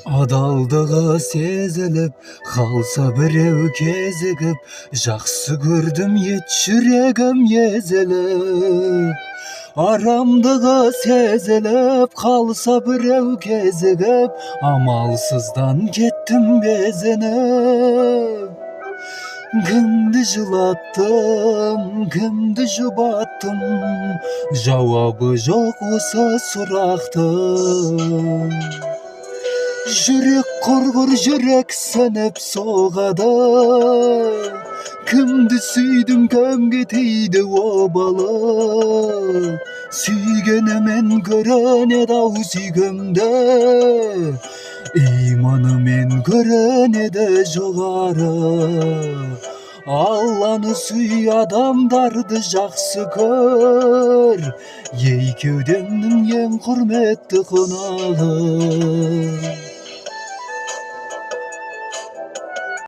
Адалдығы сезіліп, қалса біреу кезігіп, жақсы көрдім ет жүрегім езіліп. Арамдығы сезіліп, қалса біреу кезігіп, амалсыздан кеттім безініп. Кімді жылаттым, кімді жұбаттым, жауабы жоқ осы сұрақтың. Жүрек құрғыр, жүрек сөніп соғады, кімді сүйдім, кімге тиді обалы. Сүйгенімен көрінеді-ау сүйгенде, иманымен көрінеді жоғары. Алланы сүй, адамдарды жақсы көр, ей кеудемнің ең құрметті қонағы.